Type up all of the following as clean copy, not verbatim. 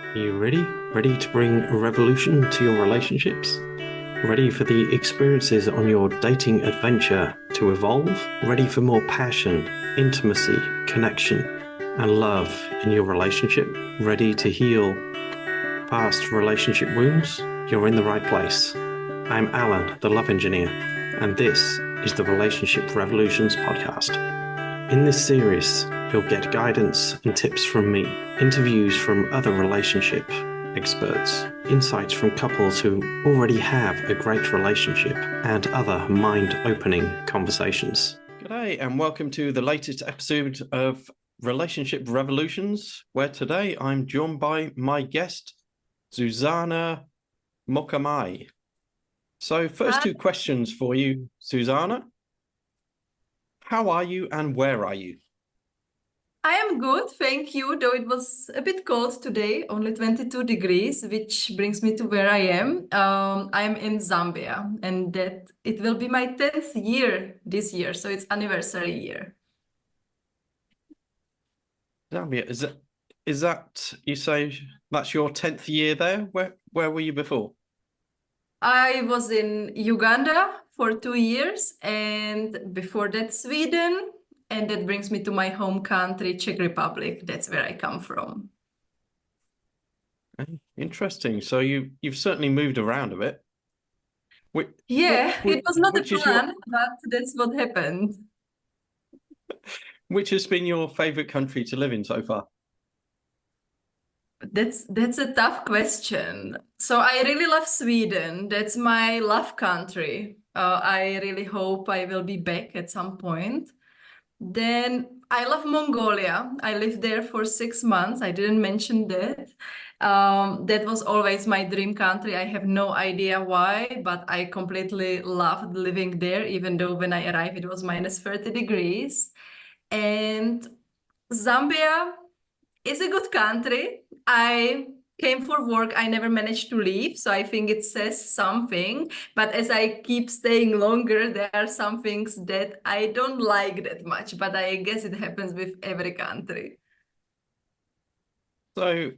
Are you ready? Ready to bring a revolution to your relationships? Ready for the experiences on your dating adventure to evolve? Ready for more passion, intimacy, connection, and love in your relationship? Ready to heal past relationship wounds? You're in the right place. I'm Alan, the love engineer, and this is the Relationship Revolutions podcast. In this series, you'll get guidance and tips from me, interviews from other relationship experts, insights from couples who already have a great relationship, and other mind-opening conversations. G'day, and welcome to the latest episode of Relationship Revolutions, where today I'm joined by my guest, Zuzana Mukumayi. So first two questions for you, Zuzana. How are you and where are you? I am good, thank you, though it was a bit cold today, only 22 degrees, which brings me to where I am. I'm in Zambia, and that it will be my 10th year this year, so it's anniversary year. Zambia, is that you say that's your 10th year there? Where were you before? I was in Uganda for 2 years, and before that Sweden, and that brings me to my home country, Czech Republic. That's where I come from. Interesting. So you've certainly moved around a bit. Yeah, it was not a Which is your plan, but that's what happened. which has been your favorite country to live in so far? That's a tough question. So I really love Sweden. That's my love country. I really hope I will be back at some point. Then I love Mongolia. I lived there for 6 months. I didn't mention that. That was always my dream country. I have no idea why, but I completely loved living there, even though when I arrived it was minus 30 degrees. And Zambia is a good country. I came for work. I never managed to leave, so I think it says something. But as I keep staying longer, there are some things that I don't like that much, but I guess it happens with every country. So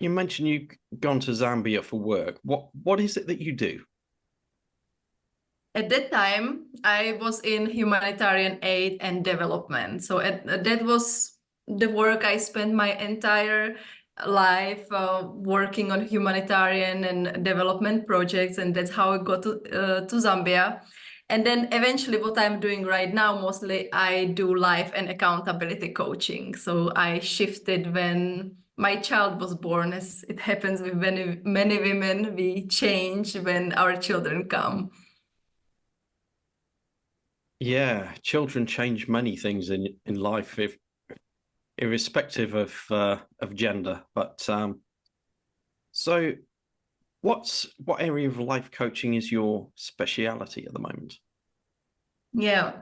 you mentioned you've gone to Zambia for work. What is it that you do? At that time, I was in humanitarian aid and development. So that was the work I spent my entire life working on humanitarian and development projects, and that's how I got to Zambia. And then eventually what I'm doing right now, mostly I do life and accountability coaching. So I shifted when my child was born, as it happens with many women, we change when our children come. Yeah, children change many things in life, irrespective of gender. But so what area of life coaching is your speciality at the moment? Yeah.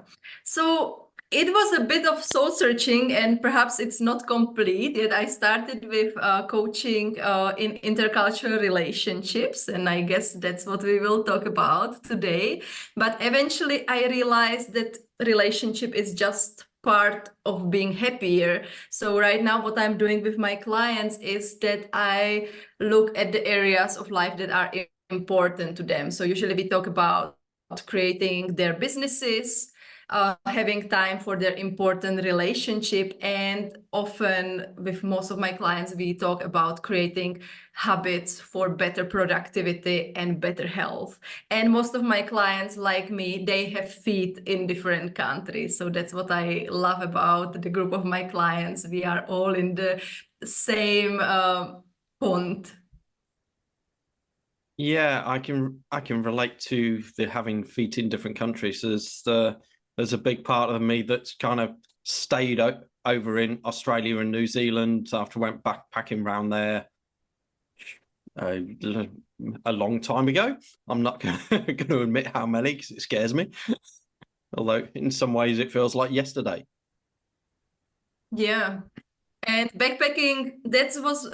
So it was a bit of soul searching, and perhaps it's not complete yet. I started with coaching in intercultural relationships, and I guess that's what we will talk about today. But eventually, I realized that relationship is just part of being happier. So right now, what I'm doing with my clients is that I look at the areas of life that are important to them. So usually we talk about creating their businesses, having time for their important relationship, and often with most of my clients we talk about creating habits for better productivity and better health. And most of my clients, like me, they have feet in different countries, so that's what I love about the group of my clients. We are all in the same pond. Yeah, I can relate to the having feet in different countries. There's a big part of me that's kind of stayed over in Australia and New Zealand after I went backpacking around there uh, a long time ago. I'm not going to admit how many because it scares me. Although in some ways it feels like yesterday. Yeah. And backpacking, that was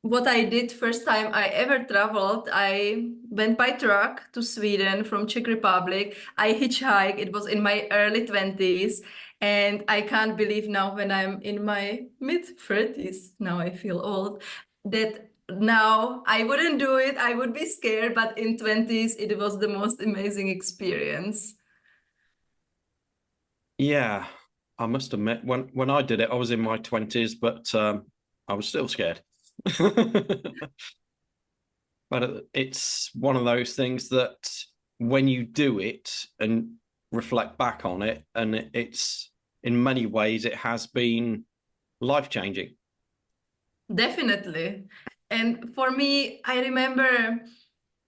what I did first time I ever traveled. I went by truck to Sweden from Czech Republic. I hitchhiked. It was in my early 20s. And I can't believe now when I'm in my mid 30s, now I feel old. that now I wouldn't do it. I would be scared, but in 20s, it was the most amazing experience. Yeah, I must admit, when I did it, I was in my 20s, but I was still scared. But it's one of those things that when you do it and reflect back on it, and it's in many ways, it has been life-changing. Definitely. And for me, I remember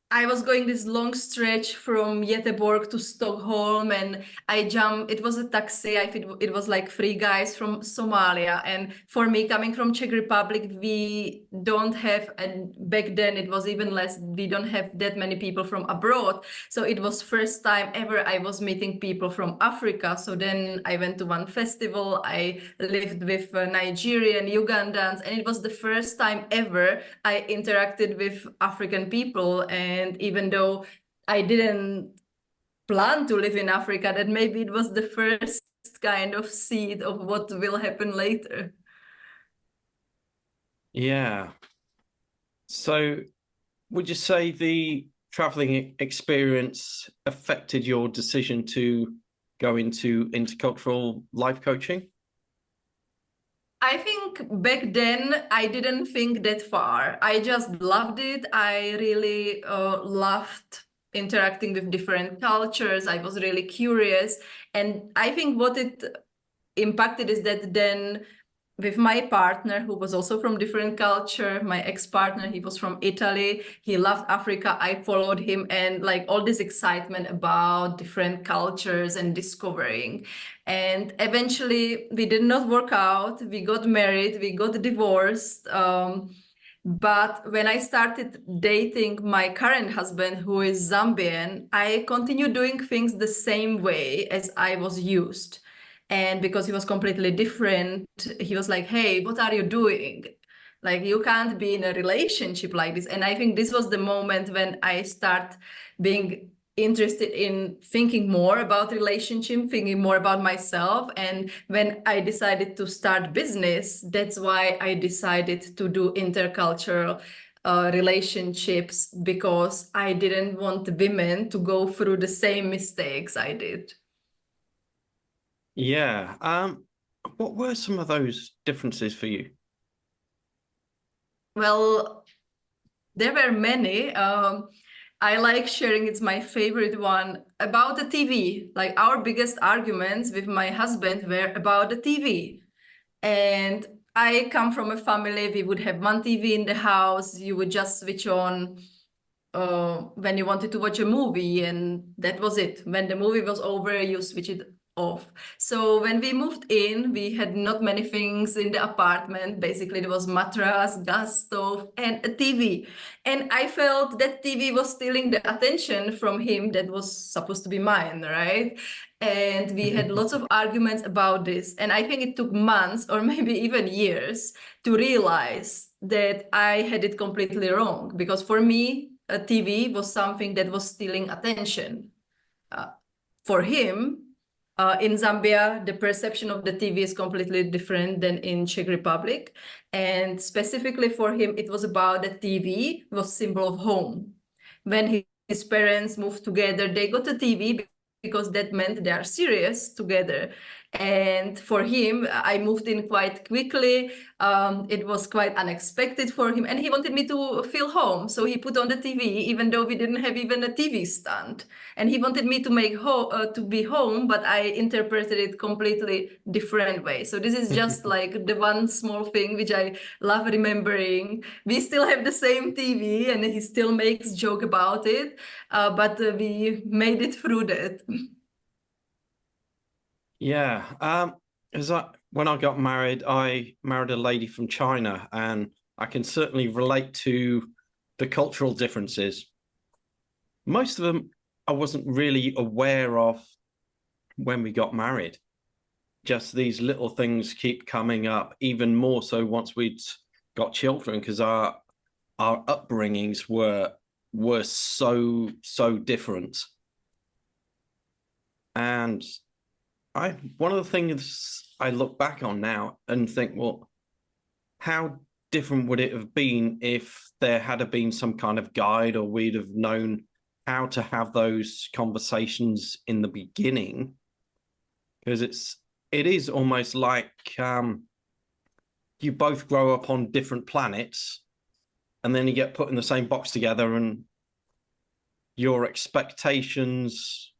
I was going this long stretch from Göteborg to Stockholm, and I jumped. It was a taxi. It was like three guys from Somalia. And for me, coming from Czech Republic, we don't have, and back then it was even less. We don't have that many people from abroad. So it was first time ever I was meeting people from Africa. So then I went to one festival. I lived with Nigerian, Ugandans, and it was the first time ever I interacted with African people. And even though I didn't plan to live in Africa, that maybe it was the first kind of seed of what will happen later. Yeah. So would you say the traveling experience affected your decision to go into intercultural life coaching? I think back then I didn't think that far. I just loved it. I really loved interacting with different cultures. I was really curious. And I think what it impacted is that then with my partner, who was also from different culture, my ex-partner, he was from Italy. He loved Africa. I followed him, and like all this excitement about different cultures and discovering. And eventually we did not work out. We got married, we got divorced. But when I started dating my current husband, who is Zambian, I continued doing things the same way as I was used. And because he was completely different, he was like, hey, what are you doing? Like, you can't be in a relationship like this. And I think this was the moment when I start being interested in thinking more about relationship, thinking more about myself. And when I decided to start business, that's why I decided to do intercultural relationships, because I didn't want women to go through the same mistakes I did. Yeah. What were some of those differences for you? Well, there were many. I like sharing, it's my favorite one, about the TV. Like, our biggest arguments with my husband were about the TV. And I come from a family, we would have one TV in the house, you would just switch on when you wanted to watch a movie, and that was it. When the movie was over, you switch it off. So when we moved in, we had not many things in the apartment. Basically, there was mattress, gas stove, and a TV. And I felt that TV was stealing the attention from him that was supposed to be mine, right? And we had lots of arguments about this. And I think it took months or maybe even years to realize that I had it completely wrong. Because for me, a TV was something that was stealing attention. Uh, for him, in Zambia, the perception of the TV is completely different than in Czech Republic. And specifically for him, it was about the TV was symbol of home. When his parents moved together, they got a TV because that meant they are serious together. And for him, I moved in quite quickly. It was quite unexpected for him, and he wanted me to feel home. So he put on the TV, even though we didn't have even a TV stand. And he wanted me to to be home, but I interpreted it completely different way. So this is just like the one small thing which I love remembering. We still have the same TV, and he still makes joke about it, but we made it through that. Yeah. As when I got married, I married a lady from China, and I can certainly relate to the cultural differences. Most of them I wasn't really aware of when we got married. Just these little things keep coming up, even more so once we'd got children, because our upbringings were so different. And one of the things I look back on now and think, well, how different would it have been if there had been some kind of guide, or we'd have known how to have those conversations in the beginning? Because it is almost like you both grow up on different planets, and then you get put in the same box together, and your expectations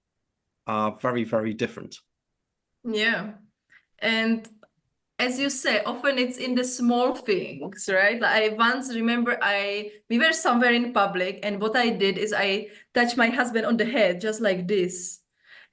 are very, very different. Yeah. And as you say, often it's in the small things, right? Like I once remember we were somewhere in public, and what I did is I touched my husband on the head just like this.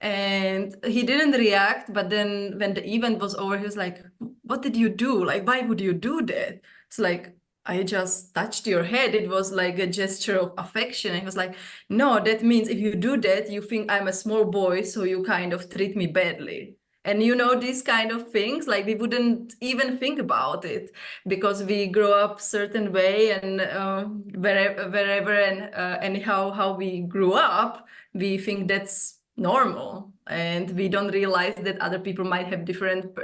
And he didn't react, but then when the event was over, he was like, "What did you do? Like, why would you do that?" It's like, "I just touched your head." It was like a gesture of affection. And he was like, "No, that means if you do that, you think I'm a small boy, so you kind of treat me badly." And these kind of things, like we wouldn't even think about it because we grow up certain way, and wherever and anyhow how we grew up, we think that's normal, and we don't realize that other people might have different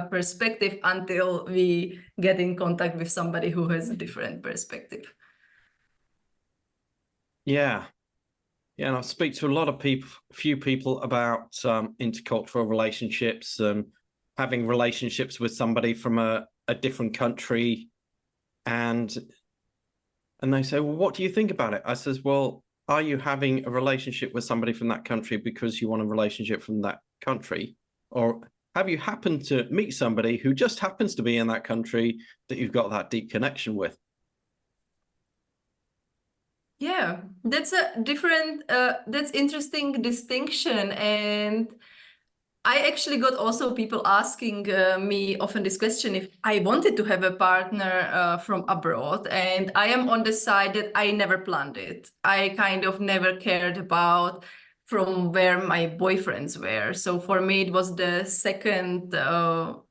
perspective until we get in contact with somebody who has a different perspective. Yeah. Yeah, and I speak to a lot of people, few people about intercultural relationships and having relationships with somebody from a different country, and they say, "Well, what do you think about it?" I says, "Well, are you having a relationship with somebody from that country because you want a relationship from that country, or have you happened to meet somebody who just happens to be in that country that you've got that deep connection with?" Yeah, that's interesting distinction. And I actually got also people asking me often this question if I wanted to have a partner from abroad. And I am on the side that I never planned it. I kind of never cared about from where my boyfriends were. So for me, it was the second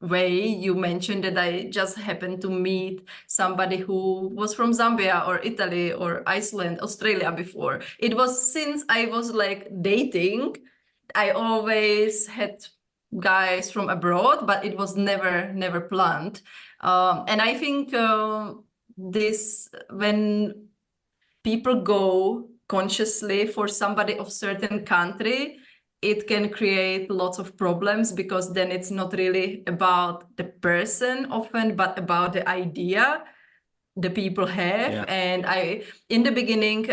way you mentioned, that I just happened to meet somebody who was from Zambia or Italy or Iceland, Australia before. It was since I was like dating, I always had guys from abroad, but it was never planned. And I think this when people go consciously for somebody of certain country, it can create lots of problems, because then it's not really about the person often, but about the idea the people have. Yeah. And in the beginning,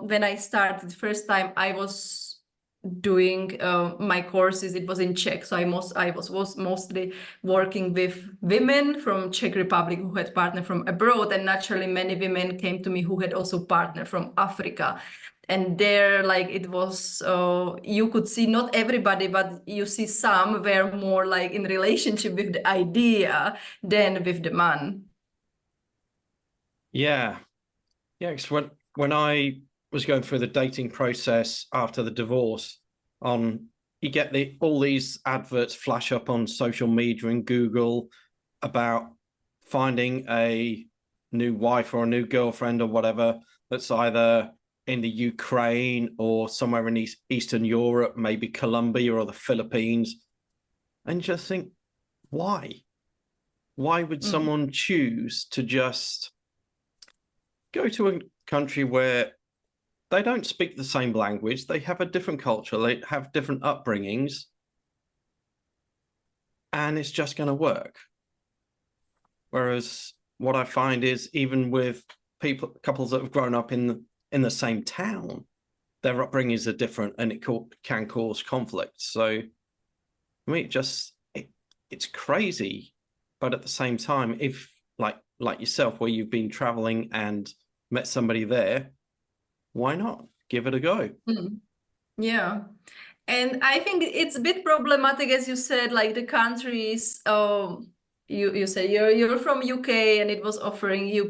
when I started the first time, I was doing my courses, it was in Czech. So I was mostly working with women from Czech Republic who had partner from abroad. And naturally, many women came to me who had also partner from Africa. And there, like, it was, you could see not everybody, but you see some were more like in relationship with the idea than with the man. Yeah. Yeah, because when I was going through the dating process after the divorce, on you get all these adverts flash up on social media and Google about finding a new wife or a new girlfriend or whatever that's either in the Ukraine or somewhere in Eastern Europe, maybe Colombia or the Philippines, and just think, why? Why would Mm. someone choose to just go to a country where they don't speak the same language, they have a different culture, they have different upbringings, and it's just going to work? Whereas what I find is, even with couples that have grown up in the same town, their upbringings are different, and it can cause conflict. So I mean, it's crazy, but at the same time, if like yourself, where you've been traveling and met somebody there, why not give it a go? Mm. Yeah. And I think it's a bit problematic, as you said, like the countries. You say you're from UK, and it was offering you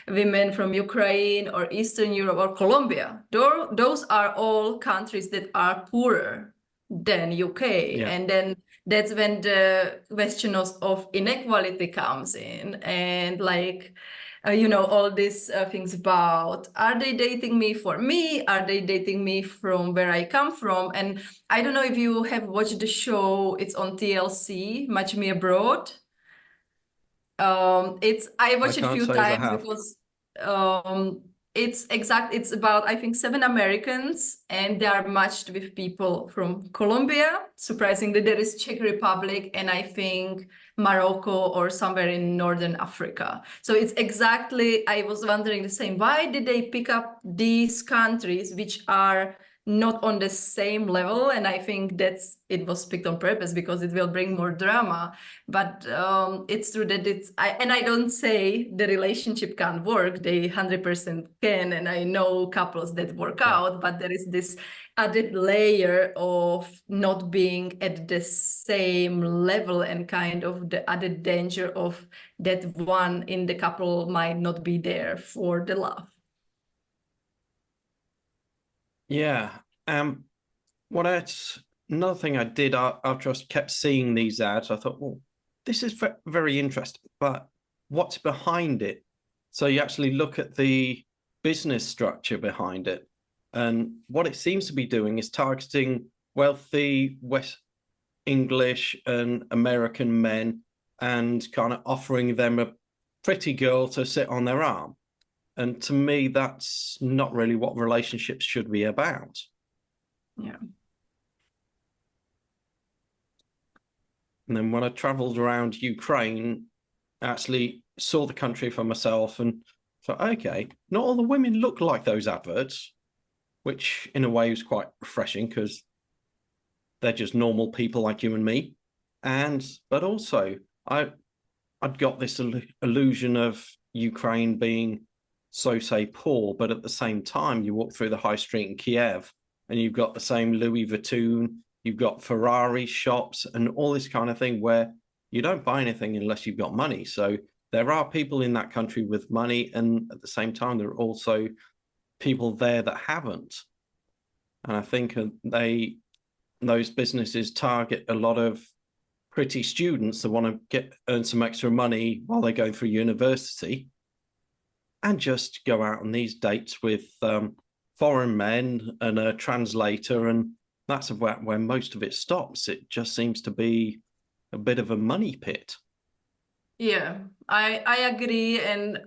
women from Ukraine or Eastern Europe or Colombia. Those are all countries that are poorer than UK, Yeah. and then that's when the question of inequality comes in, and like. All these things about, are they dating me for me? Are they dating me from where I come from? And I don't know if you have watched the show, it's on TLC, Match Me Abroad. I watched it a can't few say as I times have. because it's about, I think, 7 Americans, and they are matched with people from Colombia. Surprisingly, there is Czech Republic, and I think Morocco or somewhere in Northern Africa. So it's exactly, I was wondering the same. Why did they pick up these countries which are not on the same level? And I think it was picked on purpose because it will bring more drama. But it's true that I don't say the relationship can't work. They 100% can. And I know couples that work Yeah. out, but there is this added layer of not being at the same level and kind of the added danger of that one in the couple might not be there for the love. Yeah. What else? Another thing I did after I kept seeing these ads, I thought, well, this is very interesting, but what's behind it? So you actually look at the business structure behind it. And what it seems to be doing is targeting wealthy West English and American men and kind of offering them a pretty girl to sit on their arm. And to me, that's not really what relationships should be about. Yeah. And then when I traveled around Ukraine, I actually saw the country for myself and thought, okay, not all the women look like those adverts, which in a way was quite refreshing because they're just normal people like you and me. But also I'd got this illusion of Ukraine being so say poor, but at the same time, you walk through the high street in Kiev and you've got the same Louis Vuitton, you've got Ferrari shops and all this kind of thing where you don't buy anything unless you've got money. So there are people in that country with money, and at the same time, there are also people there that haven't. And I think those businesses target a lot of pretty students that want to earn some extra money while they're going through university and just go out on these dates with foreign men and a translator. And that's where most of it stops. It just seems to be a bit of a money pit. Yeah, I agree. And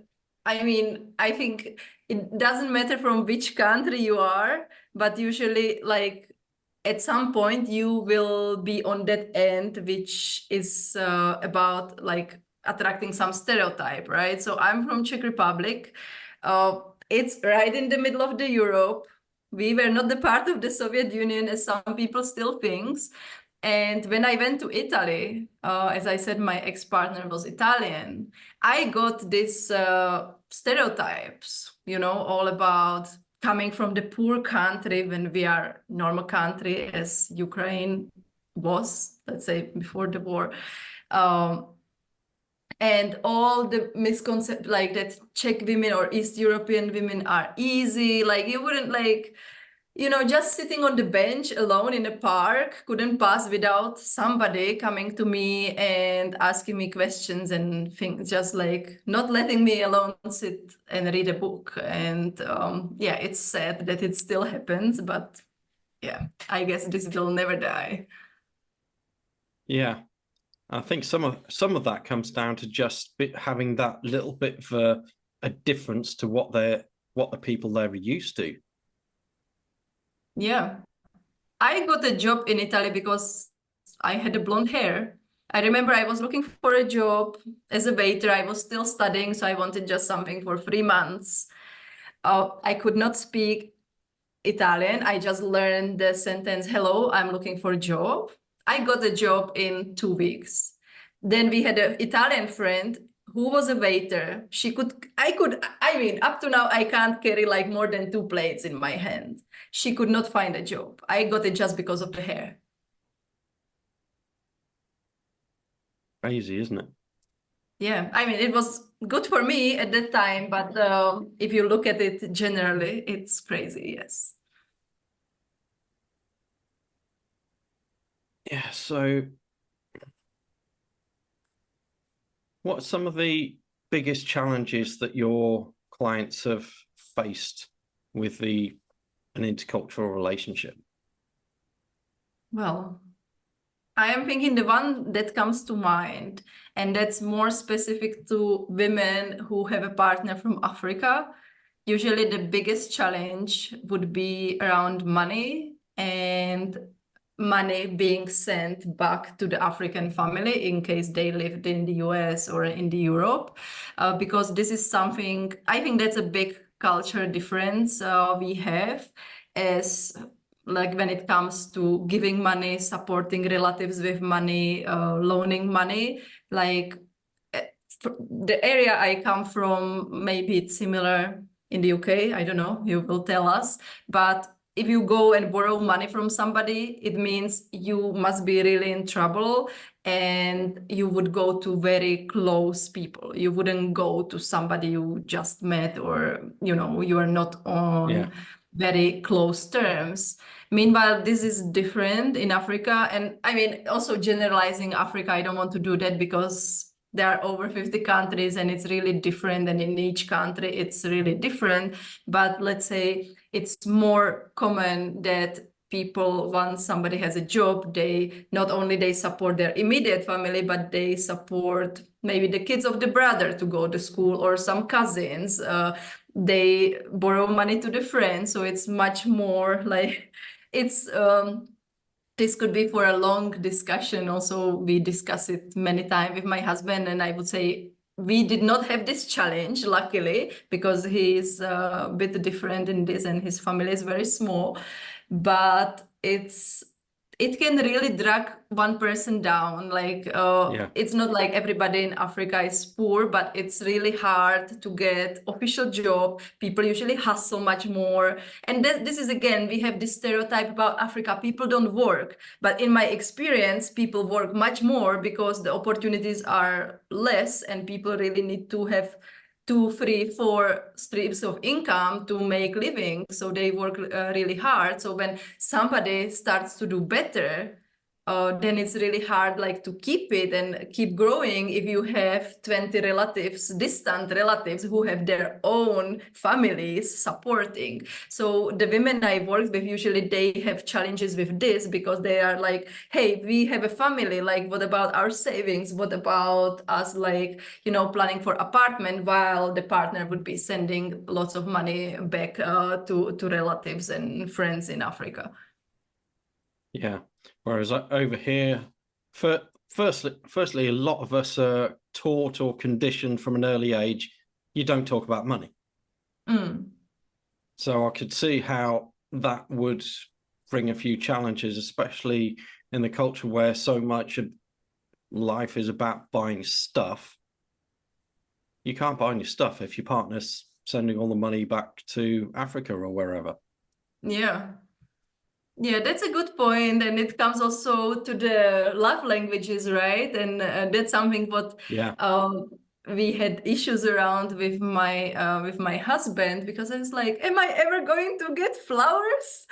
I mean, I think it doesn't matter from which country you are, but usually, like, at some point you will be on that end, which is about like attracting some stereotype, right? So I'm from Czech Republic. Uh, it's right in the middle of the Europe. We were not the part of the Soviet Union, as some people still think. And when I went to Italy, as I said, my ex-partner was Italian. I got these stereotypes, all about coming from the poor country when we are normal country as Ukraine was, let's say, before the war. And all the misconceptions like that Czech women or East European women are easy. Like you wouldn't just sitting on the bench alone in a park couldn't pass without somebody coming to me and asking me questions and things, just like not letting me alone sit and read a book. And yeah, it's sad that it still happens, but yeah, I guess this will never die. Yeah. I think some of that comes down to just having that little bit of a difference to what the people there are used to. Yeah. I got a job in Italy because I had a blonde hair. I remember I was looking for a job as a waiter. I was still studying, so I wanted just something for 3 months. I could not speak Italian. I just learned the sentence, "Hello, I'm looking for a job." I got a job in 2 weeks. Then we had an Italian friend who was a waiter. I mean, up to now, I can't carry like more than 2 plates in my hand. She could not find a job. I got it just because of the hair. Crazy, isn't it? Yeah, I mean, it was good for me at that time, but if you look at it generally, it's crazy, yes. Yeah. So what are some of the biggest challenges that your clients have faced with an intercultural relationship? Well, I am thinking the one that comes to mind, and that's more specific to women who have a partner from Africa. Usually, the biggest challenge would be around money and money being sent back to the African family in case they lived in the US or in the Europe, because this is something I think that's a big culture difference we have as like when it comes to giving money, supporting relatives with money, loaning money, like the area I come from, maybe it's similar in the UK. I don't know, you will tell us. But if you go and borrow money from somebody, it means you must be really in trouble and you would go to very close people. You wouldn't go to somebody you just met or, you are not on very close terms. Meanwhile, this is different in Africa. And I mean, also generalizing Africa, I don't want to do that because there are over 50 countries and it's really different. And in each country, it's really different. But let's say it's more common that people, once somebody has a job, they not only they support their immediate family, but they support maybe the kids of the brother to go to school or some cousins. They borrow money to the friends. So it's much more like it's this could be for a long discussion. Also, we discuss it many times with my husband, and I would say we did not have this challenge, luckily, because he is a bit different in this, and his family is very small. But it can really drag one person down. Like it's not like everybody in Africa is poor, but it's really hard to get official job. People usually hustle much more. And this is again, we have this stereotype about Africa. People don't work. But in my experience, people work much more because the opportunities are less and people really need to have 2, 3, 4 streams of income to make living. So they work really hard. So when somebody starts to do better, then it's really hard like to keep it and keep growing if you have 20 relatives, distant relatives who have their own families supporting. So the women I work with, usually they have challenges with this because they are like, hey, we have a family, like what about our savings? What about us, like, planning for apartment, while the partner would be sending lots of money back to relatives and friends in Africa. Yeah. Whereas over here, firstly, a lot of us are taught or conditioned from an early age, you don't talk about money. So I could see how that would bring a few challenges, especially in the culture where so much of life is about buying stuff. You can't buy any stuff if your partner's sending all the money back to Africa or wherever. Yeah, that's a good point, and it comes also to the love languages, right? And that's something what we had issues around with my husband, because I was like, am I ever going to get flowers?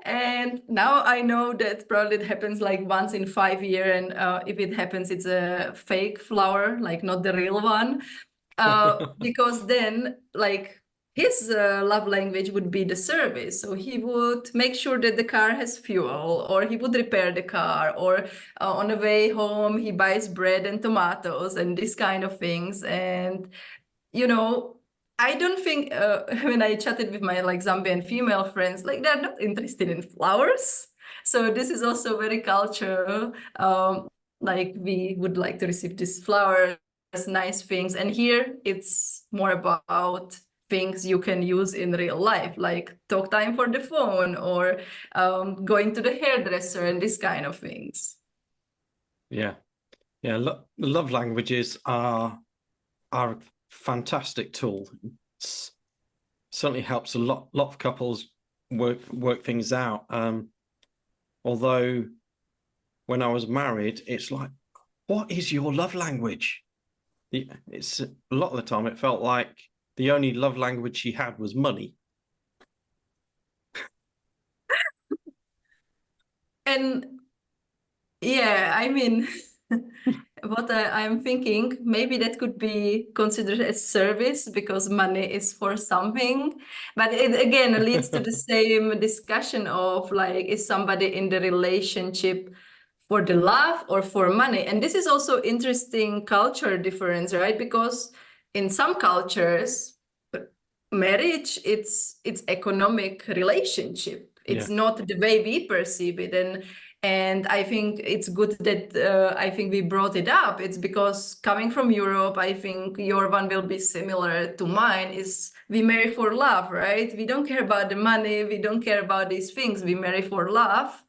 And now I know that probably it happens like once in 5 years, and if it happens, it's a fake flower, like not the real one. Because then like his love language would be the service. So he would make sure that the car has fuel, or he would repair the car, or on the way home, he buys bread and tomatoes and these kind of things. And, I don't think when I chatted with my like Zambian female friends, like they're not interested in flowers. So this is also very cultural. Like we would like to receive these flowers, nice things. And here it's more about things you can use in real life, like talk time for the phone, or going to the hairdresser and this kind of things. Yeah. Love languages are a fantastic tool. It certainly helps a lot of couples work things out. Although when I was married, it's like, what is your love language? It's a lot of the time it felt like the only love language she had was money. And yeah, I mean, what I'm thinking, maybe that could be considered as service because money is for something. But it again leads to the same discussion of like, is somebody in the relationship for the love or for money. And this is also interesting culture difference, right? Because in some cultures, marriage, it's economic relationship. It's not the way we perceive it. And I think it's good that I think we brought it up. It's because coming from Europe, I think your one will be similar to mine, is we marry for love, right? We don't care about the money. We don't care about these things. We marry for love.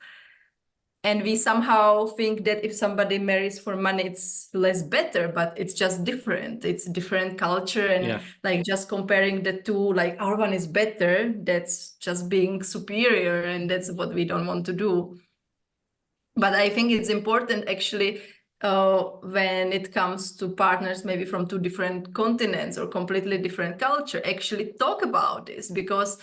And we somehow think that if somebody marries for money, it's less better, but it's just different. It's different culture. And like just comparing the two, like our one is better, that's just being superior. And that's what we don't want to do. But I think it's important actually when it comes to partners, maybe from two different continents or completely different culture, actually talk about this, because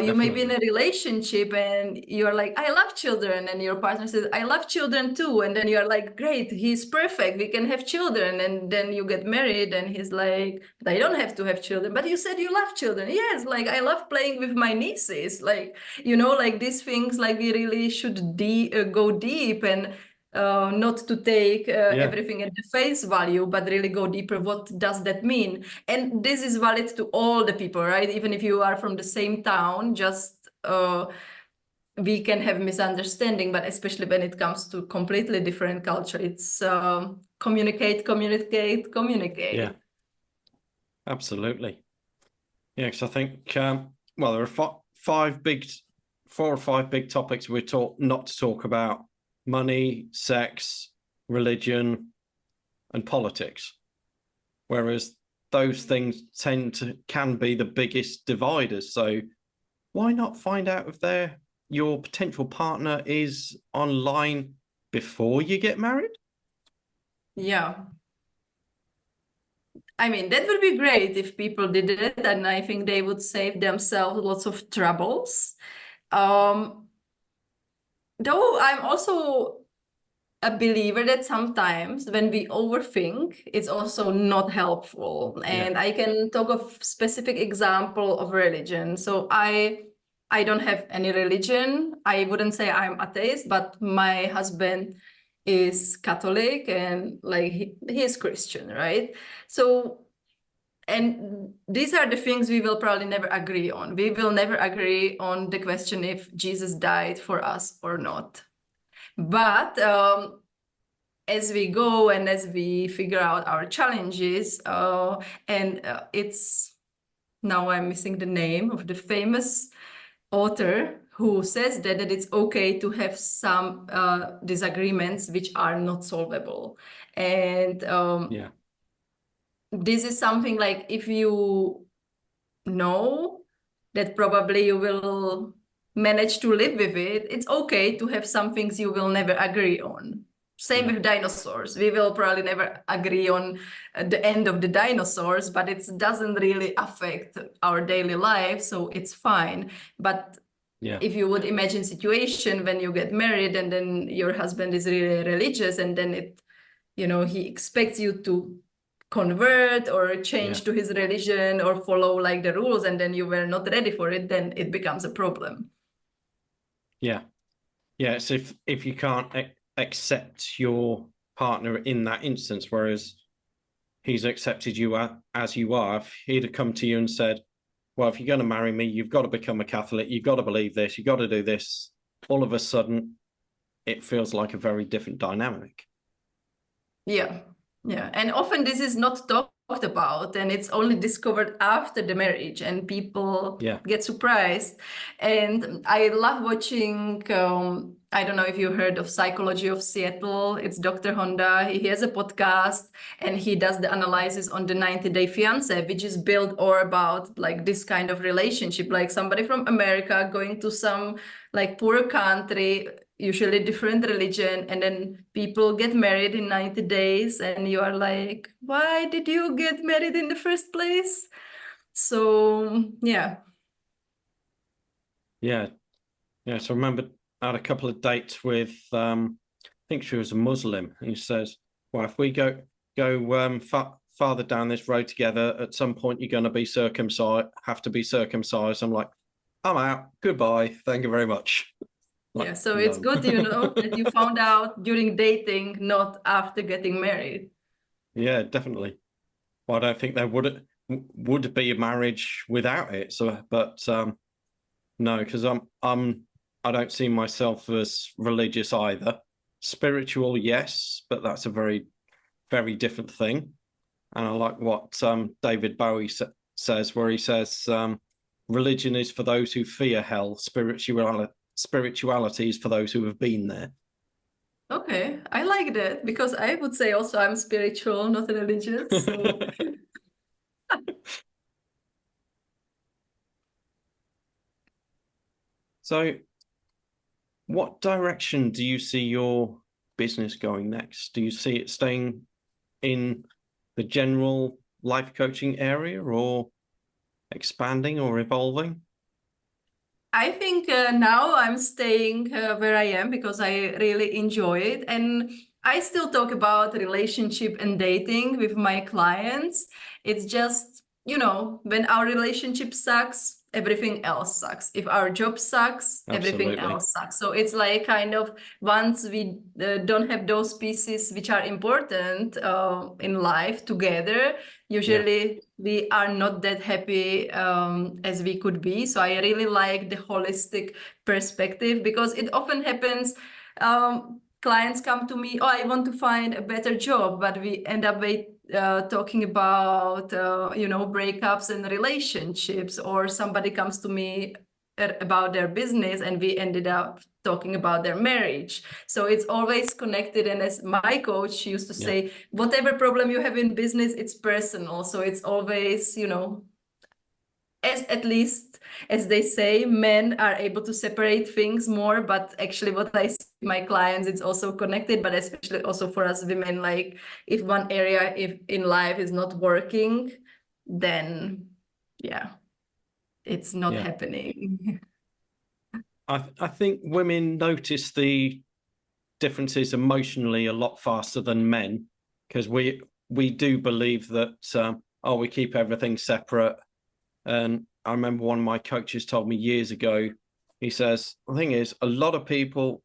you may be in a relationship and you're like, I love children. And your partner says, I love children too. And then you're like, great, he's perfect. We can have children. And then you get married and he's like, but I don't have to have children. But you said you love children. Yes, like I love playing with my nieces. Like, you know, like these things, like we really should go deep and not to take everything at the face value, but really go deeper. What does that mean? And this is valid to all the people, right? Even if you are from the same town, just we can have misunderstanding, but especially when it comes to completely different culture, it's communicate. Yeah, absolutely. Yeah, because I think, well, there are four or five big topics we're taught not to talk about: money, sex, religion, and politics. Whereas those things can be the biggest dividers. So why not find out if your potential partner is online before you get married? Yeah. I mean, that would be great if people did it, and I think they would save themselves lots of troubles. Though I'm also a believer that sometimes when we overthink, it's also not helpful. And I can talk of specific example of religion. So I don't have any religion. I wouldn't say I'm atheist, but my husband is Catholic and like he is Christian, right? So, and these are the things we will probably never agree on. We will never agree on the question if Jesus died for us or not. But as we go and as we figure out our challenges, it's now I'm missing the name of the famous author who says that it's okay to have some disagreements which are not solvable. And this is something like, if you know that probably you will manage to live with it, it's okay to have some things you will never agree on. Same with dinosaurs. We will probably never agree on the end of the dinosaurs, but it doesn't really affect our daily life, so it's fine. But if you would imagine situation when you get married and then your husband is really religious, and then he expects you to convert or change to his religion or follow like the rules, and then you were not ready for it, then it becomes a problem. So if you can't accept your partner in that instance, whereas he's accepted you as you are, if he'd have come to you and said, well, if you're going to marry me, you've got to become a Catholic, you've got to believe this, you've got to do this, all of a sudden it feels like a very different dynamic. Yeah. And often this is not talked about, and it's only discovered after the marriage, and people get surprised. And I love watching, I don't know if you heard of Psychology of Seattle. It's Dr. Honda. He has a podcast and he does the analysis on the 90-Day Fiancé, which is built all about like this kind of relationship, like somebody from America going to some like poor country, usually different religion, and then people get married in 90 days and you are like, why did you get married in the first place? So So I remember I had a couple of dates with I think she was a Muslim, and he says, well, if we go farther down this road together, at some point you're going to be circumcised, have to be circumcised. I'm like, I'm out, goodbye, thank you very much. Yeah, Like, so it's no. good, that you found out during dating, not after getting married. Yeah, definitely. Well, I don't think there would be a marriage without it. So, but no, because I don't see myself as religious either. Spiritual, yes, but that's a very, very different thing. And I like what David Bowie says, where he says, religion is for those who fear hell, spirituality is for those who have been there. Okay, I like that because I would say also I'm spiritual, not religious. So So, what direction do you see your business going next? Do you see it staying in the general life coaching area or expanding or evolving? I think now I'm staying where I am because I really enjoy it. And I still talk about relationship and dating with my clients. It's just, when our relationship sucks, everything else sucks. If our job sucks, everything Absolutely. else sucks. So it's like kind of once we don't have those pieces which are important in life together, Yeah. usually we are not that happy as we could be. So I really like the holistic perspective because it often happens. Clients come to me, oh, I want to find a better job, but we end up talking about breakups and relationships, or somebody comes to me about their business and we ended up talking about their marriage. So it's always connected. And as my coach used to Yeah. say, whatever problem you have in business, it's personal. So it's always, as at least as they say, men are able to separate things more. But actually what I see with my clients, it's also connected, but especially also for us women, like if one area if in life is not working, then yeah, it's not Yeah. happening. I think women notice the differences emotionally a lot faster than men because we do believe that we keep everything separate. And I remember one of my coaches told me years ago, he says, the thing is, a lot of people,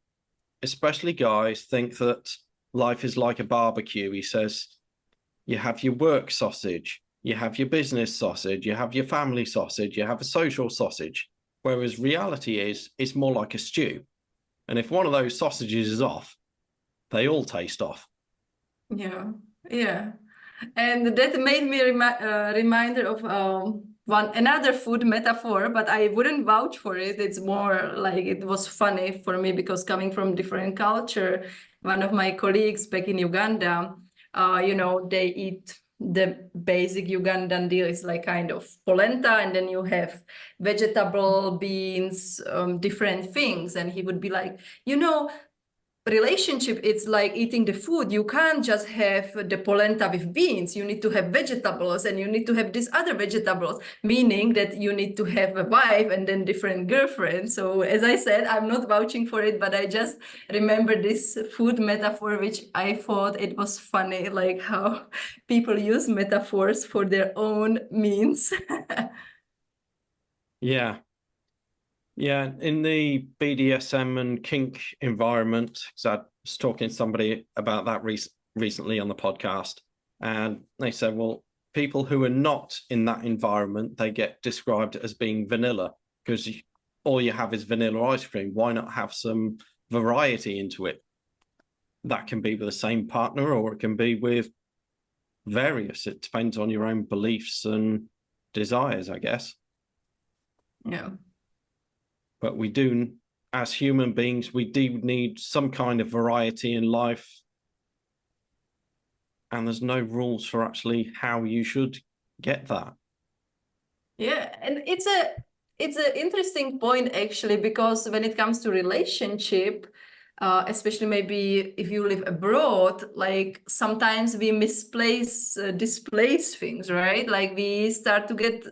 especially guys, think that life is like a barbecue. He says, you have your work sausage, you have your business sausage, you have your family sausage, you have a social sausage. Whereas reality is, it's more like a stew. And if one of those sausages is off, they all taste off. Yeah, yeah. And that made me reminder of one another food metaphor, but I wouldn't vouch for it. It's more like it was funny for me because coming from different culture, one of my colleagues back in Uganda, they eat the basic Ugandan deal is like kind of polenta, and then you have vegetable, beans, different things. And he would be like, relationship, it's like eating the food. You can't just have the polenta with beans. You need to have vegetables, and you need to have these other vegetables, meaning that you need to have a wife and then different girlfriends. So as I said, I'm not vouching for it, but I just remember this food metaphor, which I thought it was funny, like how people use metaphors for their own means. Yeah. Yeah. In the BDSM and kink environment, because I was talking to somebody about that recently on the podcast, and they said, well, people who are not in that environment, they get described as being vanilla because all you have is vanilla ice cream. Why not have some variety into it? That can be with the same partner or it can be with various. It depends on your own beliefs and desires, I guess. Yeah. But we do, as human beings, we do need some kind of variety in life. And there's no rules for actually how you should get that. Yeah, and it's an interesting point actually, because when it comes to relationship, especially maybe if you live abroad, like sometimes we displace things, right? Like we start to get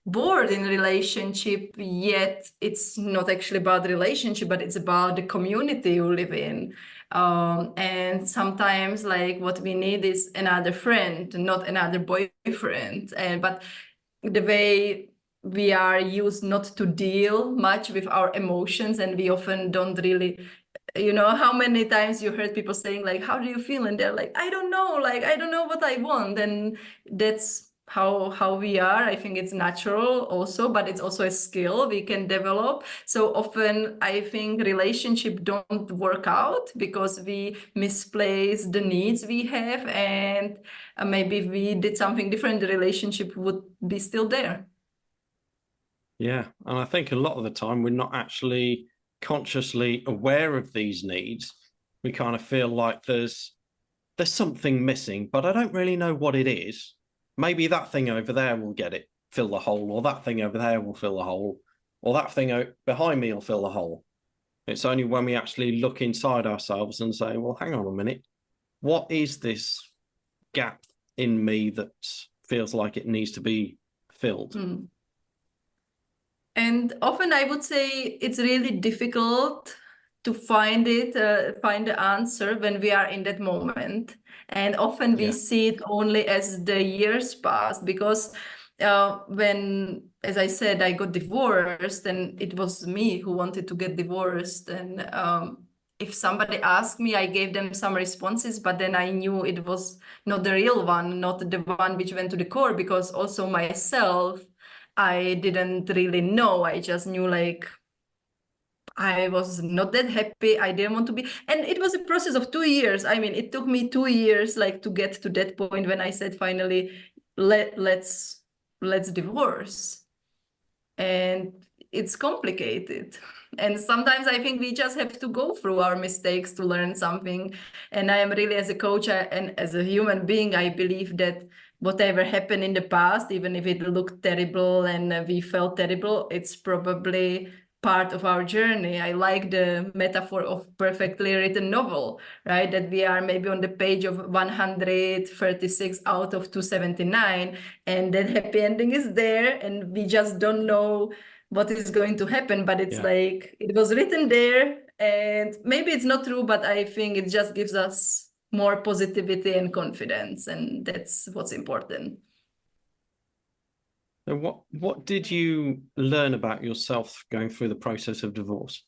bored in relationship, yet it's not actually about the relationship, but it's about the community you live in. And sometimes like what we need is another friend, not another boyfriend. And but the way we are used not to deal much with our emotions, and we often don't really, how many times you heard people saying like, how do you feel? And they're like, I don't know, like, I don't know what I want. And that's how we are. I think it's natural also, but it's also a skill we can develop. So often I think relationship don't work out because we misplace the needs we have, and maybe if we did something different, the relationship would be still there. Yeah, and I think a lot of the time we're not actually consciously aware of these needs. We kind of feel like there's something missing, but I don't really know what it is. Maybe that thing over there will get it, fill the hole, or that thing over there will fill the hole, or that thing behind me will fill the hole. It's only when we actually look inside ourselves and say, well, hang on a minute, what is this gap in me that feels like it needs to be filled? And often I would say it's really difficult to find the answer when we are in that moment. And often we see it only as the years pass, because when, as I said, I got divorced, and it was me who wanted to get divorced. And if somebody asked me, I gave them some responses, but then I knew it was not the real one, not the one which went to the core, because also myself, I didn't really know. I just knew like I was not that happy. I didn't want to be. And it was a process of 2 years. I mean, it took me 2 years like to get to that point when I said finally, let's divorce. And it's complicated. And sometimes I think we just have to go through our mistakes to learn something. And I am really, as a coach and as a human being, I believe that whatever happened in the past, even if it looked terrible and we felt terrible, it's probably part of our journey. I like the metaphor of perfectly written novel, right? That we are maybe on the page of 136 out of 279, and that happy ending is there, and we just don't know what is going to happen, but it's like it was written there, and maybe it's not true, but I think it just gives us more positivity and confidence, and that's what's important. So what did you learn about yourself going through the process of divorce?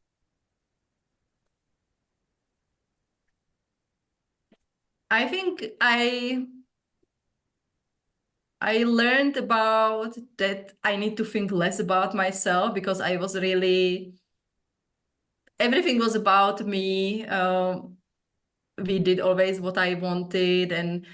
I think I learned about that I need to think less about myself, because I was really, everything was about me. We did always what I wanted, and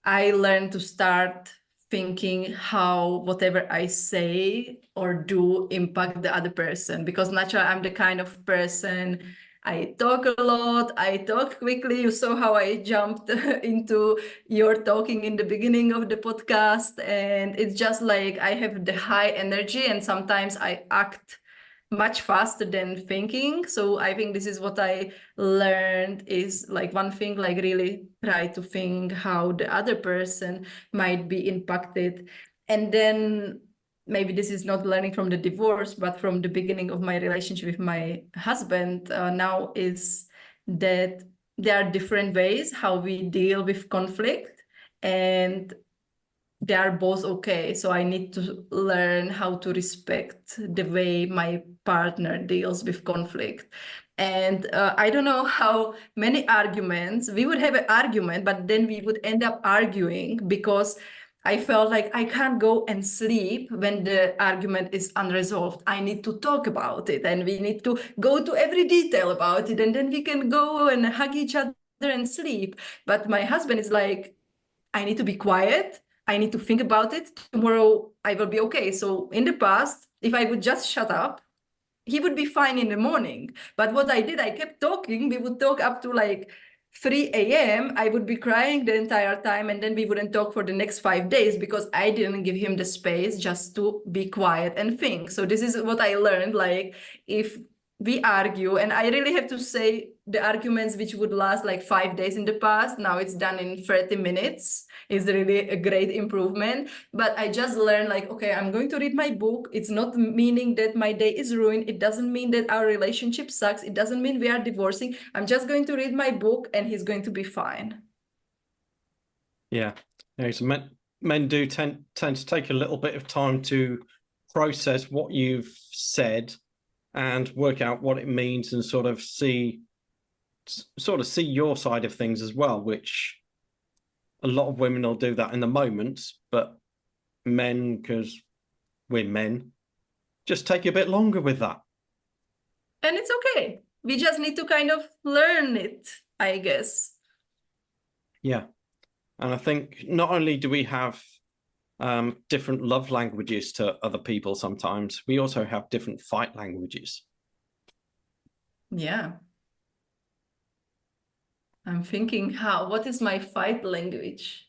I learned to start thinking how whatever I say or do impact the other person, because naturally I'm the kind of person, I talk a lot, I talk quickly. You saw how I jumped into your talking in the beginning of the podcast, and it's just like I have the high energy, and sometimes I act much faster than thinking. So I think this is what I learned, is like one thing, like really try to think how the other person might be impacted. And then maybe this is not learning from the divorce, but from the beginning of my relationship with my husband now, is that there are different ways how we deal with conflict, and they are both okay. So I need to learn how to respect the way my partner deals with conflict. And I don't know how many arguments we would have an argument, but then we would end up arguing because I felt like I can't go and sleep when the argument is unresolved. I need to talk about it, and we need to go to every detail about it, and then we can go and hug each other and sleep. But my husband is like, I need to be quiet. I need to think about it. Tomorrow I will be okay. So in the past, if I would just shut up, he would be fine in the morning. But what I did, I kept talking. We would talk up to like 3 a.m. I would be crying the entire time, and then we wouldn't talk for the next 5 days because I didn't give him the space just to be quiet and think. So this is what I learned. Like, if we argue, and I really have to say, the arguments which would last like 5 days in the past, now it's done in 30 minutes. Is really a great improvement. But I just learned like, okay, I'm going to read my book. It's not meaning that my day is ruined. It doesn't mean that our relationship sucks. It doesn't mean we are divorcing. I'm just going to read my book, and he's going to be fine. Yeah. So men do tend to take a little bit of time to process what you've said and work out what it means and sort of see your side of things as well, which a lot of women will do that in the moment, but men, because we're men, just take a bit longer with that. And it's okay. We just need to kind of learn it, I guess. Yeah. And I think not only do we have different love languages to other people sometimes, we also have different fight languages. Yeah. I'm thinking, what is my fight language?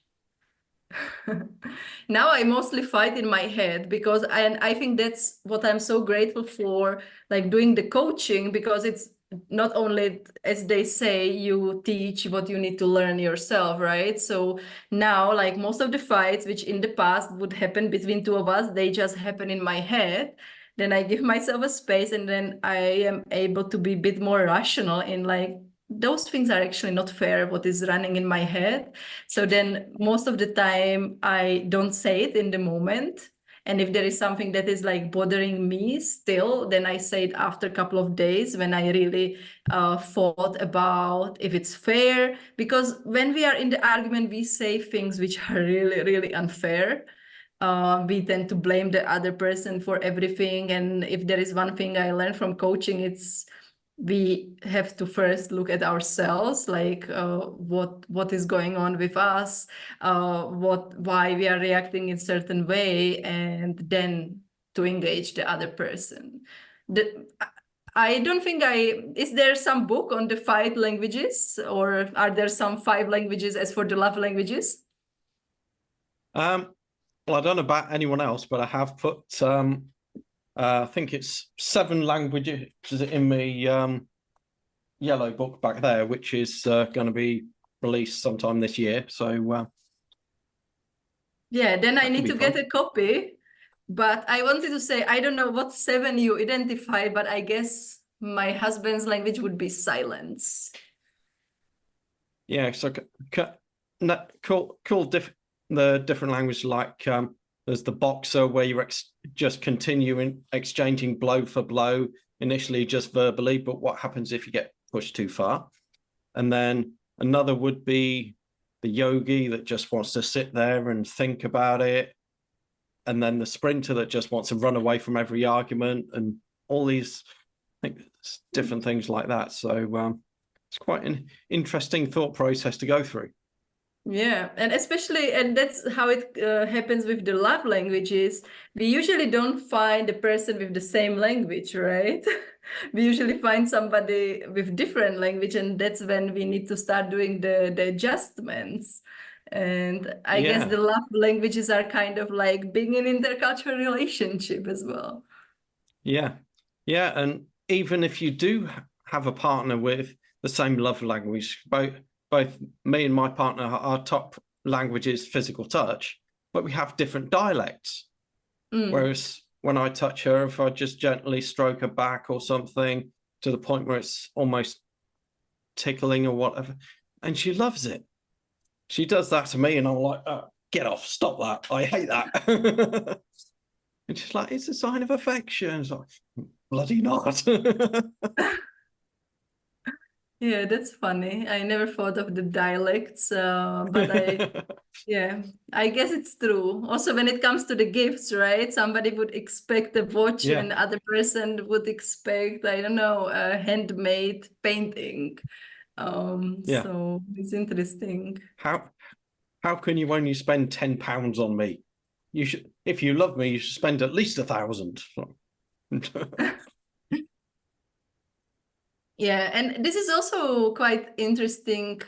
Now I mostly fight in my head because I think that's what I'm so grateful for, like doing the coaching, because it's not only, as they say, you teach what you need to learn yourself, right? So now, like most of the fights, which in the past would happen between two of us, they just happen in my head. Then I give myself a space, and then I am able to be a bit more rational in like, those things are actually not fair, what is running in my head. So then most of the time I don't say it in the moment. And if there is something that is like bothering me still, then I say it after a couple of days when I really thought about if it's fair. Because when we are in the argument, we say things which are really, really unfair. We tend to blame the other person for everything. And if there is one thing I learned from coaching, it's we have to first look at ourselves, like what is going on with us, why we are reacting in certain way, and then to engage the other person. I don't think is there some book on the 5 languages, or are there some 5 languages as for the love languages? Well, I don't know about anyone else, but I have put I think it's 7 languages in my yellow book back there, which is going to be released sometime this year. So yeah, then I need to fun. get a copy. But I wanted to say, I don't know what 7 you identify, but I guess my husband's language would be silence. Yeah, so cool. The different language, like there's the boxer where you're just continuing exchanging blow for blow, initially just verbally, but what happens if you get pushed too far? And then another would be the yogi that just wants to sit there and think about it. And then the sprinter that just wants to run away from every argument, and all these different things like that. So it's quite an interesting thought process to go through. Yeah, and especially, and that's how it happens with the love languages. We usually don't find a person with the same language, right? We usually find somebody with different language, and that's when we need to start doing the adjustments. And I guess the love languages are kind of like being in intercultural relationship as well. Yeah. And even if you do have a partner with the same love language, both me and my partner, our top language is physical touch, but we have different dialects. Whereas when I touch her, if I just gently stroke her back or something to the point where it's almost tickling or whatever, and she loves it. She does that to me and I'm like, oh, get off, stop that. I hate that. And she's like, it's a sign of affection. It's like, bloody not. Yeah, that's funny. I never thought of the dialects, but yeah, I guess it's true. Also, when it comes to the gifts, right? Somebody would expect a watch and the other person would expect, I don't know, a handmade painting. So it's interesting. How can you only spend £10 on me? You should, if you love me, you should spend at least 1,000. Yeah, and this is also quite interesting.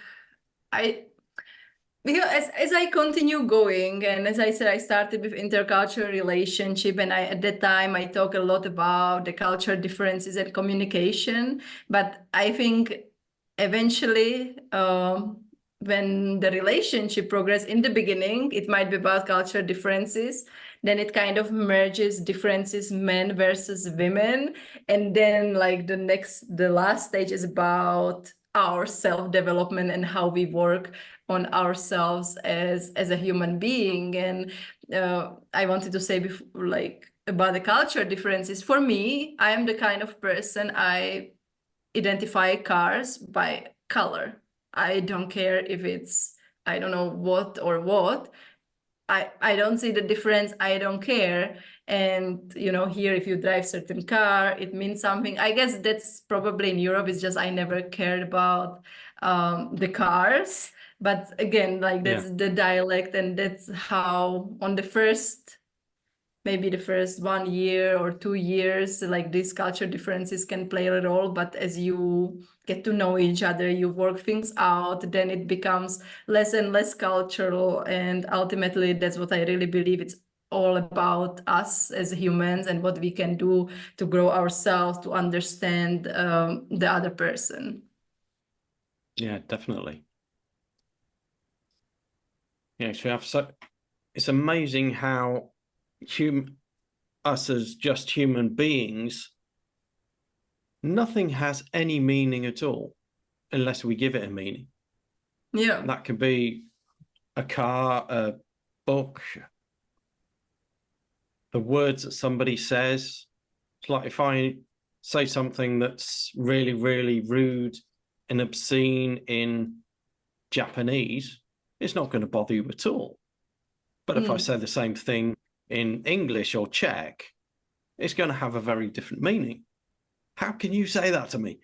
Because as I continue going, and as I said, I started with intercultural relationship, and at that time I talk a lot about the cultural differences and communication. But I think eventually, when the relationship progress in the beginning, it might be about cultural differences. Then it kind of merges differences, men versus women, and then like the last stage is about our self-development and how we work on ourselves as a human being. And I wanted to say before, like about the culture differences. For me, I am the kind of person I identify cars by color. I don't care if it's, I don't know what or what. I don't see the difference. I don't care. And here, if you drive certain car, it means something. I guess that's probably in Europe. It's just I never cared about the cars. But again, like that's the dialect, and that's how on maybe the first 1 year or 2 years, like these culture differences can play a role. But as you get to know each other, you work things out, then it becomes less and less cultural. And ultimately, that's what I really believe. It's all about us as humans and what we can do to grow ourselves, to understand the other person. Yeah, definitely. Yeah, so it's amazing how us as just human beings, nothing has any meaning at all unless we give it a meaning. Yeah. That could be a car, a book, the words that somebody says. It's like if I say something that's really, really rude and obscene in Japanese, it's not going to bother you at all. But if I say the same thing in English or Czech, it's going to have a very different meaning. How can you say that to me?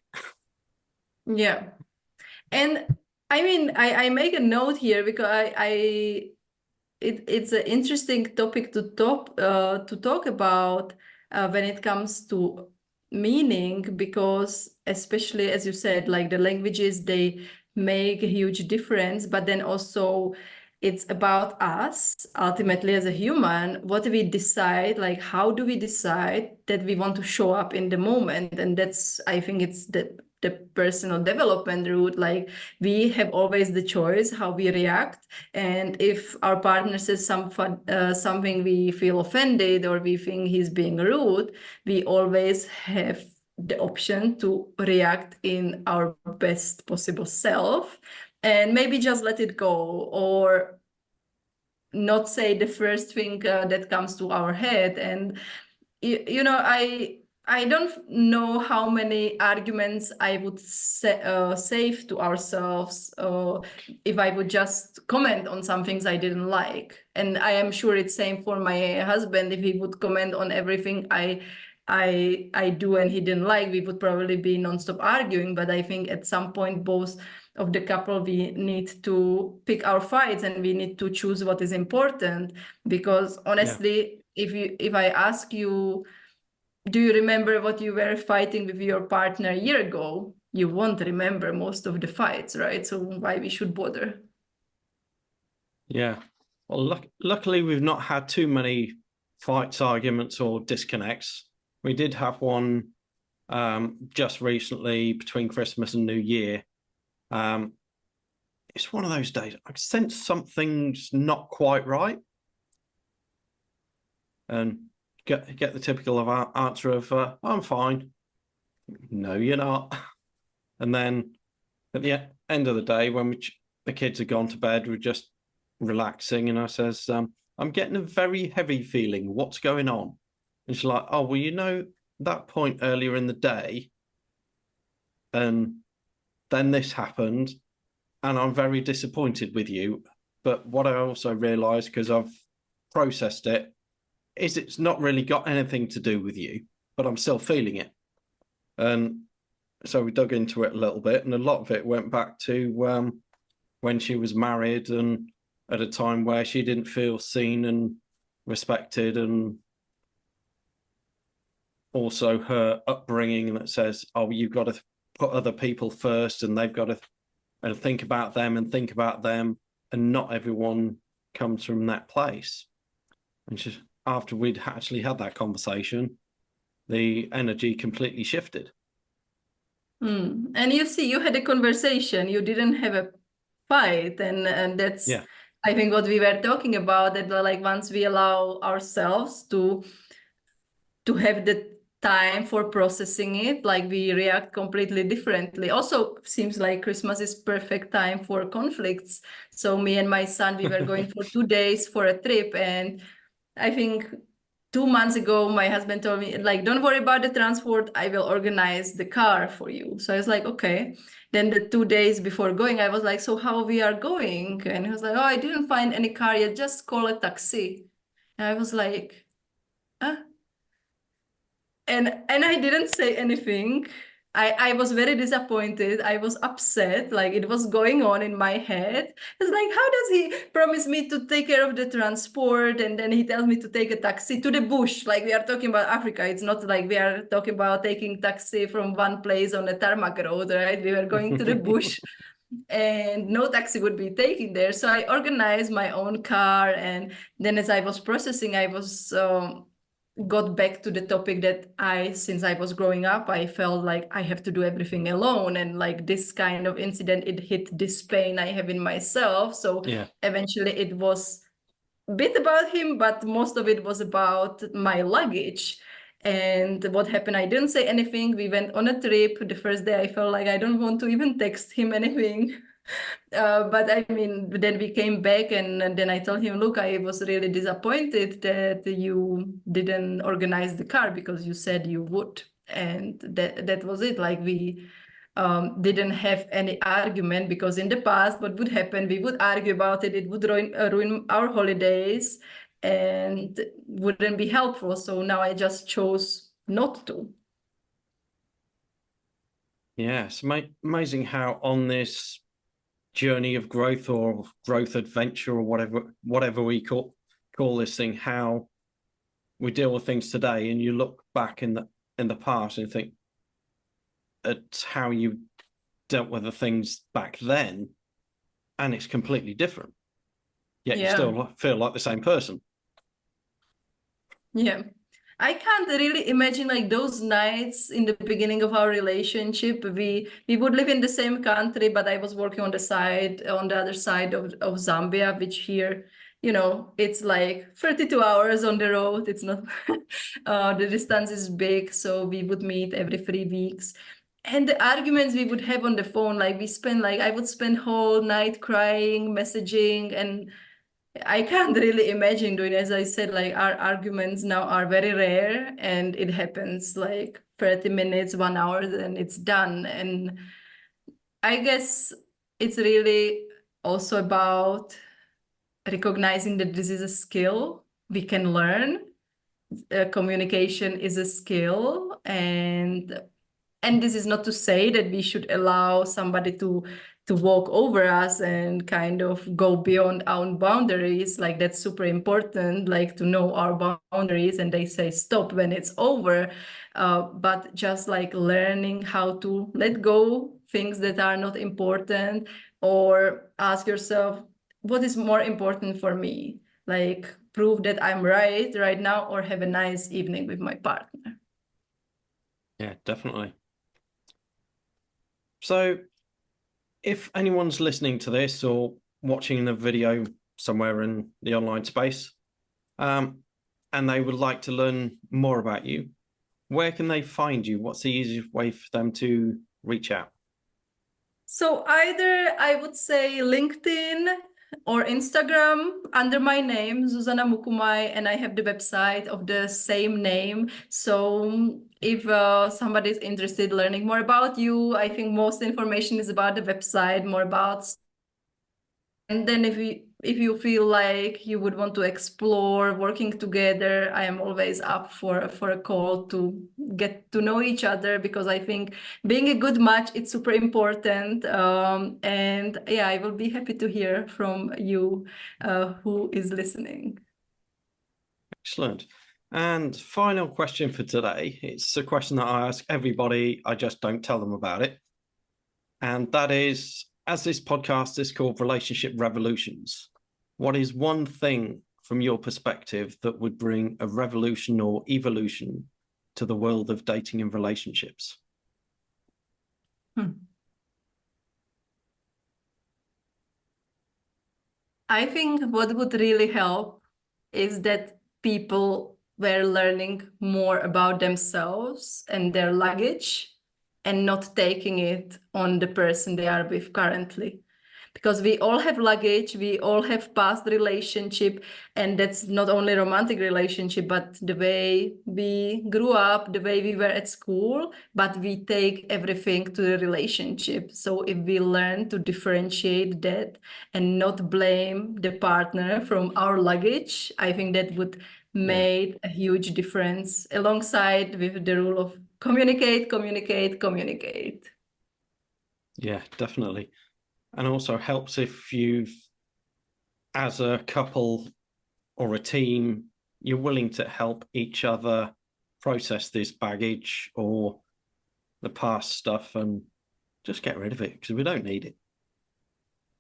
Yeah. And I mean, I make a note here because it's an interesting topic to talk about when it comes to meaning, because especially as you said, like the languages, they make a huge difference, but then also it's about us ultimately as a human, what we decide, like how do we decide that we want to show up in the moment. And that's, I think it's the personal development route. Like we have always the choice how we react, and if our partner says something we feel offended or we think he's being rude, we always have the option to react in our best possible self and maybe just let it go, or not say the first thing that comes to our head. And I don't know how many arguments I would save to ourselves if I would just comment on some things I didn't like. And I am sure it's same for my husband. If he would comment on everything I do and he didn't like, we would probably be nonstop arguing. But I think at some point, both of the couple, we need to pick our fights and we need to choose what is important. Because honestly, if I ask you, do you remember what you were fighting with your partner a year ago? You won't remember most of the fights, right? So why we should bother? Yeah. Well, luckily, we've not had too many fights, arguments, or disconnects. We did have one just recently between Christmas and New Year. It's one of those days. I sense something's not quite right. And get the typical answer of I'm fine. No, you're not. And then at the end of the day, when the kids had gone to bed, we're just relaxing, and I says, I'm getting a very heavy feeling. What's going on? And she's like, oh, well, that point earlier in the day, and then this happened, and I'm very disappointed with you. But what I also realized, because I've processed it, is it's not really got anything to do with you, but I'm still feeling it. And so we dug into it a little bit, and a lot of it went back to when she was married and at a time where she didn't feel seen and respected, and also her upbringing that says, oh, you've got to put other people first, and they've got to think about them, and not everyone comes from that place. And just after we'd actually had that conversation, the energy completely shifted. And you see, you had a conversation, you didn't have a fight, and that's I think what we were talking about, that like once we allow ourselves to have the time for processing it, like we react completely differently. Also seems like Christmas is perfect time for conflicts. So me and my son, we were going for 2 days for a trip, and I think 2 months ago, my husband told me, like, don't worry about the transport. I will organize the car for you. So I was like, okay. Then the 2 days before going, I was like, so how we are going? And he was like, oh, I didn't find any car yet. Just call a taxi. And I was like, huh? And I didn't say anything. I was very disappointed. I was upset. Like it was going on in my head. It's like, how does he promise me to take care of the transport and then he tells me to take a taxi to the bush? Like we are talking about Africa. It's not like we are talking about taking taxi from one place on a tarmac road, right? We were going to the bush and no taxi would be taken there. So I organized my own car. And then as I was processing, I was got back to the topic that since I was growing up, I felt like I have to do everything alone. And like this kind of incident, it hit this pain I have in myself. So Yeah. eventually it was a bit about him, but most of it was about my luggage. And what happened, I didn't say anything. We went on a trip. The first day I felt like I don't want to even text him anything. But I mean, then we came back and then I told him, look, I was really disappointed that you didn't organize the car because you said you would. And that was it. Like we didn't have any argument because in the past, what would happen, we would argue about it. It would ruin our holidays and wouldn't be helpful. So now I just chose not to. Yeah, it's amazing how on this journey of growth or growth adventure or whatever we call this thing, how we deal with things today, and you look back in the past and think at how you dealt with the things back then, and it's completely different. Yet you still feel like the same person. Yeah. I can't really imagine like those nights in the beginning of our relationship. We would live in the same country, but I was working on the other side of Zambia, which here, it's like 32 hours on the road. It's not the distance is big, so we would meet every 3 weeks. And the arguments we would have on the phone, like I would spend whole night crying, messaging, and I can't really imagine doing, as I said, like our arguments now are very rare and it happens like 30 minutes, 1 hour, and it's done. And I guess it's really also about recognizing that this is a skill we can learn. Communication is a skill, and this is not to say that we should allow somebody to walk over us and kind of go beyond our boundaries. Like that's super important, like to know our boundaries, and they say stop when it's over. But just like learning how to let go things that are not important, or ask yourself, what is more important for me? Like prove that I'm right now, or have a nice evening with my partner. Yeah, definitely. So if anyone's listening to this or watching the video somewhere in the online space, and they would like to learn more about you, where can they find you? What's the easiest way for them to reach out? So either I would say LinkedIn or Instagram under my name, Zuzana Mukumayi, and I have the website of the same name. So if somebody is interested in learning more about you, I think most information is about the website, more about. And then if you feel like you would want to explore working together, I am always up for a call to get to know each other, because I think being a good match, it's super important. And yeah, I will be happy to hear from you who is listening. Excellent. And final question for today. It's a question that I ask everybody. I just don't tell them about it. And that is, as this podcast is called Relationship Revolutions, what is one thing from your perspective that would bring a revolution or evolution to the world of dating and relationships? I think what would really help is that people were learning more about themselves and their luggage and not taking it on the person they are with currently. because we all have luggage, we all have past relationship, and that's not only romantic relationship, but the way we grew up, the way we were at school, but we take everything to the relationship. So if we learn to differentiate that and not blame the partner from our luggage, I think that would make a huge difference, alongside with the rule of communicate, communicate, communicate. Yeah, definitely. And also helps if you've, as a couple or a team, you're willing to help each other process this baggage or the past stuff and just get rid of it, because we don't need it.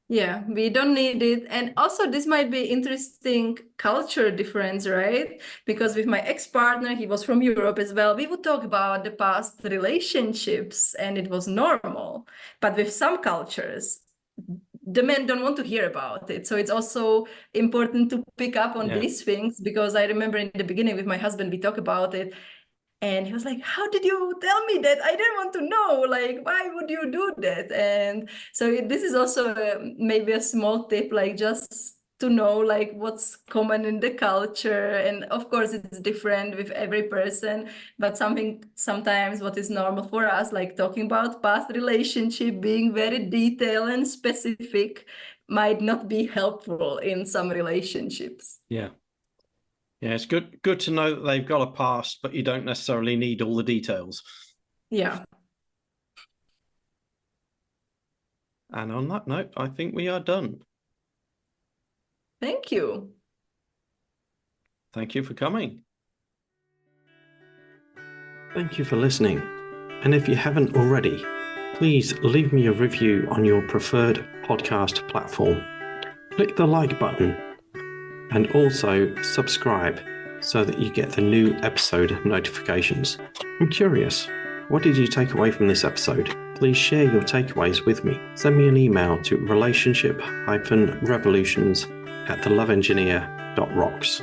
Yeah, we don't need it. And also this might be interesting culture difference, right? Because with my ex-partner, he was from Europe as well. We would talk about the past relationships and it was normal. But with some cultures, the men don't want to hear about it. So it's also important to pick up on these things, because I remember in the beginning with my husband, we talk about it. And he was like, how did you tell me that? I didn't want to know. Like, why would you do that? And so this is also maybe a small tip, like just to know like what's common in the culture. And of course, it's different with every person, but sometimes what is normal for us, like talking about past relationship, being very detailed and specific, might not be helpful in some relationships. Yeah. Yeah, it's good to know that they've got a past, but you don't necessarily need all the details. Yeah. And on that note, I think we are done. Thank you. Thank you for coming. Thank you for listening. And if you haven't already, please leave me a review on your preferred podcast platform. Click the like button and also subscribe so that you get the new episode notifications. I'm curious, what did you take away from this episode? Please share your takeaways with me. Send me an email to relationship-revolutions@theloveengineer.rocks.